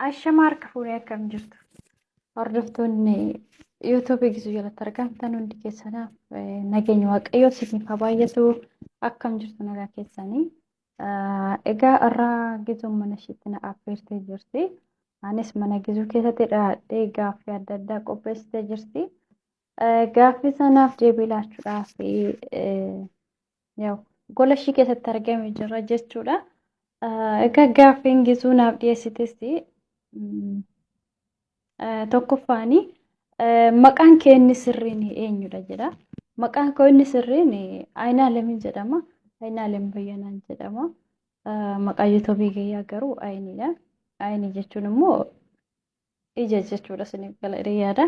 Ashamaarka fuudhee akkam jirtu. Hordoftoonni YouTube gidduu jalatti argamtan hundi keessanaaf nageenya waaqayyoo isiniif haa baay'atu. Akkam jirtu nagaa keessanii. Egaa irraa gizuun mana isheetti na affeertee jirti. Anis mana gizuu keessatti dhaadhee gaaffii adda addaa qopheessitee jirti. Gaaffii sanaaf deebii laachuudhaaf gola ishii keessatti argamee jira jechuudha. Egaa gaaffiin gizuu naaf dhiyeessites tokkoffaani maqaan kee inni sirriin eenyudha jedha. Maqaan koo inni sirriin Ayinaalem jedhama. Ayinaalem Bayyanaan jedhama. Maqaa YouTube gayyaa garuu Ayiniidha. Ayinii jechuun immoo ija jechuudha isiniif gala yaada.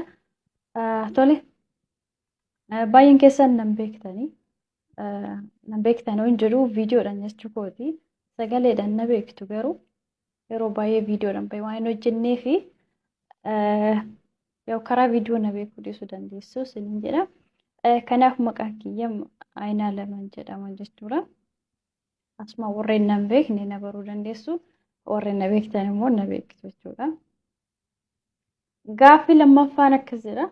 Tole baay'een keessan nan beektanii. Nan beektan hin jedhu viidiyoodhaan jechuu kooti. Sagaleedhaan na beektu garuu yeroo baay'ee viidiyoodhaan baay'ee waan hojjennee fi karaa viidiyoo na beekuu dhiisuu dandeessu isiniin jedha. Kanaaf maqaan kiyya Ayinaalem jedhama jechuudha. Asuma warreen nan beekne na baruu dandeessu. Warreen na beektan immoo na beektu jechuudha. Gaaffii lammaffaan akkas jedha.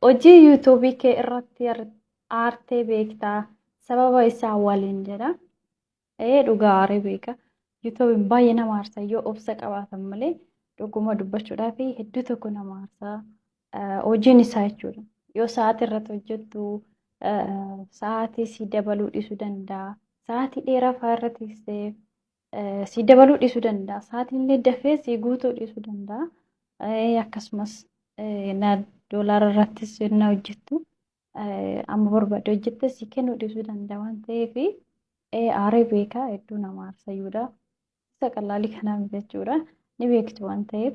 Hojii YouTube kee irratti aartee beektaa? Sababa isaa waliin jedha. Dhugaa aaree beeka. YouTube baay'ee nama aarsa yoo obsa qabaatan malee dhuguma dubbachuudhaaf hedduu tokko nama aarsa. Hojiin isaa jechuudha. Yoo sa'aatii irratti hojjettu sa'aatii si dabaluu dhiisuu danda'a. Sa'aatii dheeraa fa'aa irratti si dabaluu dhiisuu danda'a. Sa'aatii illee dafee si guutuu dhiisuu danda'a. Akkasumas doolaara irrattis na hojjettu. Amma barbaade hojjette si kennuu dhiisuu danda'a waan ta'eef aaree beekaa hedduu nama aarsayyuudha. Isa qalaalii kanaaf jechuudha. Ni beektu waan ta'eef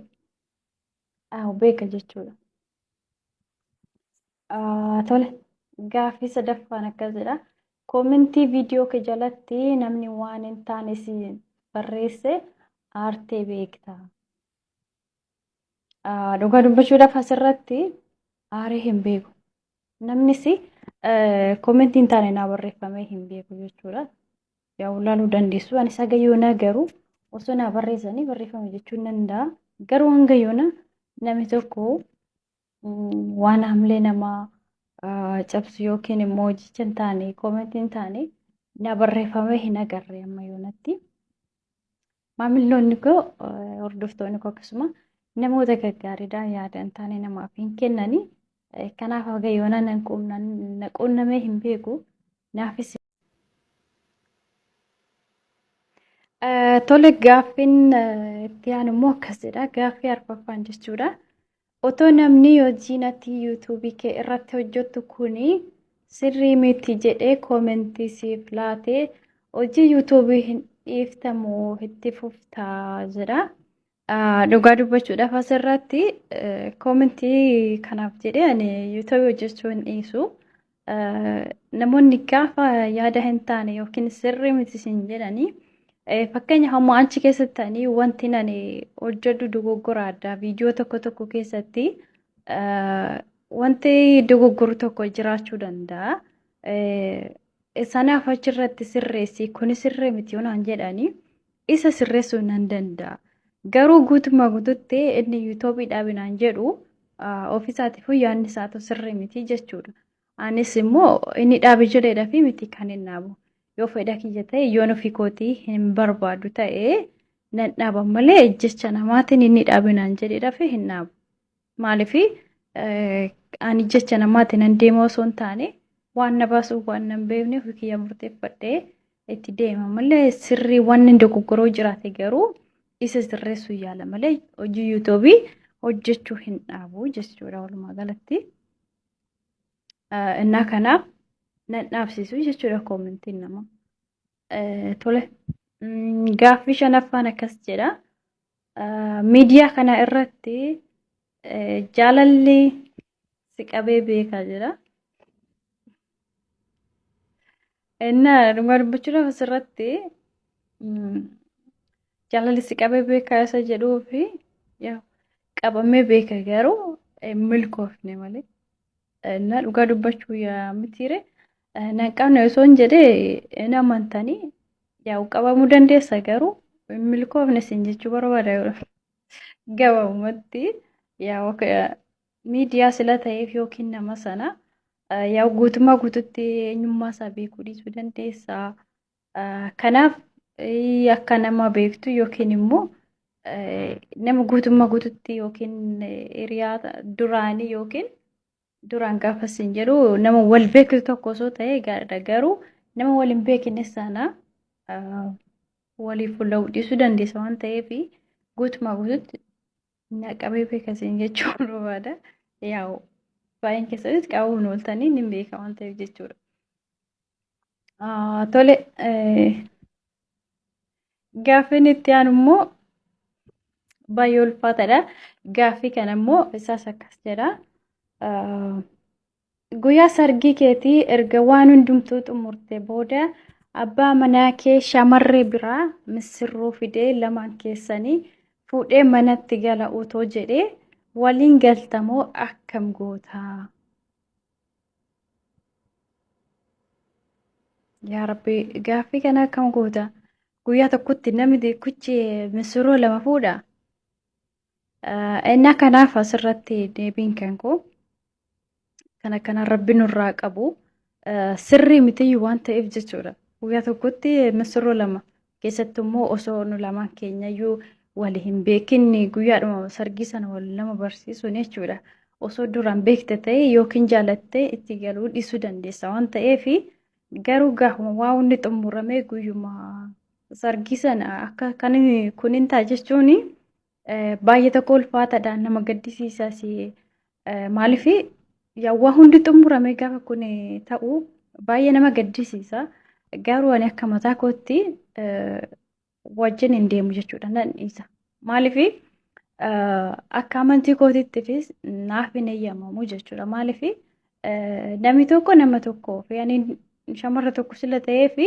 beeka jechuudha. Tole gaaffii sadaffaan akkas jedha. Koomentii viidiyoo kee jalatti namni waan hin taane si barreesse aartee beektaa? Dhugaa dubbachuudhaaf asirratti aaree hin beeku. Namnis koomentii hin taane naa barreeffamee hin beeku jechuudha. Yaa ulaaluu dandeessu. Ani isa gayyoona garuu osoo naa barreessanii barreeffame jechuun danda'a. Garuu hanga yoona namni tokko waan hamlee namaa cabsu yookiin immoo hojicha hin taane koomentii hin taane naa barreeffamee hin agarre amma yoonatti. Maamiltoonni koo hordoftoonni koo akkasuma namoota gaggaariidhaan yaada hin taane namaaf hin kennanii. Kanaaf haga yoona nan quunnamee hin beeku. Naafis tole gaaffiin itti aanu immoo akkas jedha. Gaaffii arfaffaan jechuudha. Otoo namni hojiin ati YouTube kee irratti hojjettu kuni sirrii miti jedhee koomentii siif laatee hojii YouTube hin dhiiftamoo itti fuftaa jedha. Dhugaa dubbachuudhaaf asirratti koomentii kanaaf jedhee ani YouTube hojjechuu hin dhiisu. Namoonni gaafa yaada hin taane yookiin sirrii miti sin jedhanii fakkeenya hamma achi keessatti ta'anii wanti ani hojjedhu dogoggora addaa viidiyoo tokko keessatti wanti dogoggoru tokko jiraachuu danda'a. Sanaaf achirratti sirreessi kuni sirrii miti yoonaan jedhanii isa sirreessuu nan danda'a. Garuu guutummaa guututti inni YouTube dhaabinaan jedhu ofiisaatiif yaadni isaatu sirrii miti jechuudha. Anis immoo inni dhaabi jedheedhaa fi miti kan hin dhaabu. Yoo fedha kiyya ta'e yoon ofii kootii hin barbaadu ta'e nan dhaaba malee jecha namaatiin inni dhaabinaan jedheedhaa fi hin dhaabu. Maaliif ani jecha namaatiin nan deema osoo hin taane waan na baasuuf waan nan beekne ofii kiyya murteeffadhee itti deema malee sirrii waan hin dogoggoroo jiraate garuu isa sirreessuu yaala malee hojii YouTube hojjechuu hin dhaabu jechuudha walumaa galatti. Innaa kanaaf nan dhaabsisu jechuudha koomentiin nama. Tole gaaffii shanaffaan akkas jedha. Miidiyaa kana irratti jaalalli si qabee beekaa jedha. Innaa dhugaa dubbachuudhaaf asirratti jaalalli si qabee beekaa isa jedhuu fi qabamee beeka garuu milkoofne malee. Innaa dhugaa dubbachuu yaa mitiire. Nan qabne osoo hin jedhee hin amantanii qabamuu dandeessa garuu milkoofne sin jechuu barbaada. gabaabumatti yaa miidiyaa sila ta'eef yookiin nama sana yaa guutummaa guututti eenyummaa isaa beekuu dhiisuu dandeessaa. Kanaaf akka nama beektu yookiin immoo nama guutummaa guututti yookiin hiriyaa duraanii yookiin duraan gaafas hin jedhu nama wal beektu tokko osoo ta'e gaariidha. Garuu nama wal hin beekne sana waliif fuula dhiisuu dandeessa waan ta'eef guutummaa guututti naqabee beekasiin jechuun barbaada. Yaa baay'een keessatti qabuun ooltanii ni beeka waan ta'eef jechuudha. Tole gaaffiin itti aanu immoo baay'ee ulfaataadha. Gaaffii kana immoo isaas akkas jedha. Guyyaa sargii keetii erga waan hundumtuu xumurtee booda abbaa manaa kee shamarree biraa misirroo fidee lamaan keessanii fuudhee manatti gala utoo jedhee waliin galtamoo akkam gootaa? Yaa Rabbi gaaffii kana akkam goota? Guyyaa tokkotti namni kuchi misirroo lama fuudha? Inni kanaaf asirratti deebiin kan koo kana Rabbi nurraa qabu sirrii miti waan ta'eef jechuudha. Guyyaa tokkotti misirroo lama keessattuu immoo osoo nu lamaan keenyayyuu wal hin beekin guyyaadhuma sargii sana wal nama barsiisuun jechuudha. Osoo duraan beekte ta'e yookiin jaalattee itti galuu dhiisuu dandeessa waan ta'eef garuu gaafuma waa hundi xumuramee guyyuma sargii sana akka kan kunin ta'a jechuun baay'ee tokko ulfaataadha nama gaddisiisaas maaliif yaa waa hundi xumuramee gaafa kun ta'u baay'ee nama gaddisiisa. Garuu ani akka mataa kootti wajjin hin deemu jechuudha nan dhiisa. Maaliif akka amantii kootiittifis naaf hin eeyyamamu jechuudha. Maaliif namni tokko nama tokkoof yaani shamarra tokko sila ta'eef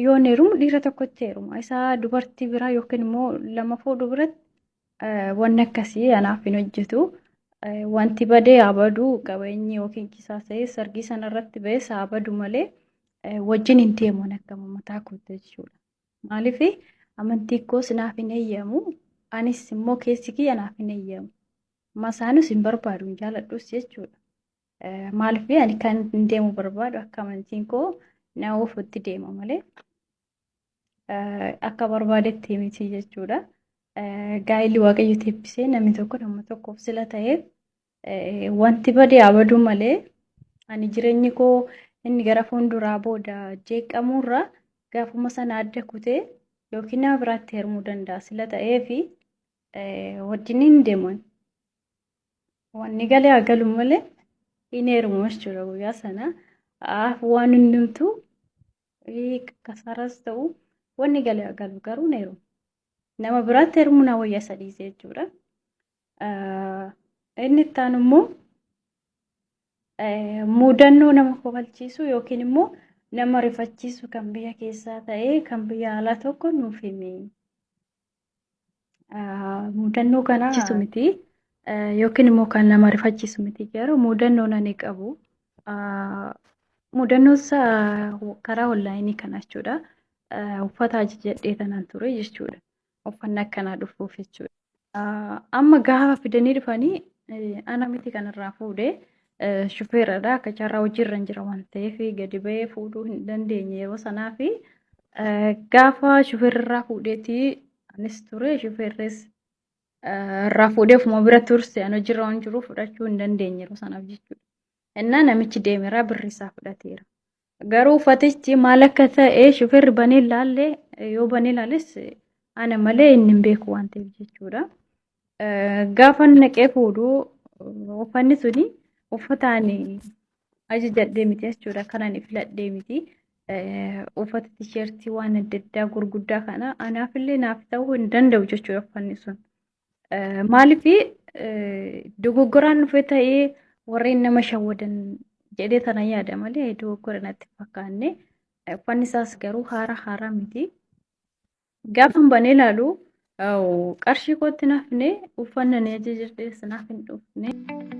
yoo heerumu dhiira tokkotti heeruma. Isaa dubartii biraa yookiin immoo lama fuudhu biratti wanni akkasii anaaf hin hojjetu. Wanti badee abaduu qabeenyi yookiin qisaasa'ee sargii sanarratti ba'es abaduu malee wajjin hin deemu akka mataa kootti jechuudha. Maaliif amantii koos naaf hin eeyyamu anis immoo keessi kiyya naaf hin eeyyamu. Masaanis hin barbaadu hin jaaladhus jechuudha. Maaliif ani kan hin deemu barbaadu akka amantiin koo na ofutti deema malee akka barbaadetti miti jechuudha. Gaa'illi waaqayyo teebbisee namni tokko nama tokkoof sila ta'eef wanti badee abaduu malee ani jireenyi koo inni gara fuulduraa booda jeeqamurra gaafuma sana adda kutee yookiin nama biraatti heerumuu danda'a sila ta'eef wajjin hin deeman. Wanni galee agalu malee hin heerumu jechuudha guyyaa sana. Waan hundumtuu kasaaras ta'u wanni galee agalu garuu hin heerumu. Nama biraatti heerumuu na wayyaa sadii jechuudha. Inni itti aanu immoo mudannoo nama kofalchiisu yookiin immoo nama rifachiisu kan biyya keessaa ta'ee kan biyya alaa tokko nuuf himi. Mudannoo kana miti yookiin immoo kan nama rifachiisu miti garuu mudannoo nani qabu. Mudannoo isaa karaa onlaayinii kana jechuudha. Uffata ajajadhee tanaan ture jechuudha. Uffannaa akkanaa dhufuuf jechuudha. Amma gaafa fidanii dhufanii ana miti kanarraa fuudhee shufeeradha akka carraa hojiirra hin jira waan ta'eef gadi ba'ee fuudhuu hin dandeenye yeroo sanaa fi gaafa shufeerrirraa fuudheeti anis ture shufeerris irraa fuudhee ofuma bira turse an hojiirra waan jiru fudhachuu hin dandeenye yeroo sanaaf jechuudha. Innaa namichi deemeera birrisaa fudhateera. Garuu uffatichi maal akka ta'e shufeerri banee ilaalle yoo banee ilaalles ana malee inni hin beeku waan ta'eef jechuudha. Gaafa naqee fuudhuu uffanni suni uffataan ajajadhee miti jechuudha. Kanaan filadhee miti. Uffata tisheertii waan adda addaa gurguddaa kana anaafillee naaf ta'uu hin danda'u jechuudha uffanni sun. Maaliif dogoggoraan dhufee ta'ee warreen nama shawwadan jedhee tana yaada malee dogoggora natti fakkaanne. Uffanni isaas garuu haaraa miti. Gaafa banee ilaalu qarshii kootti naafne uffannaa ajajadhee naaf hin dhufne.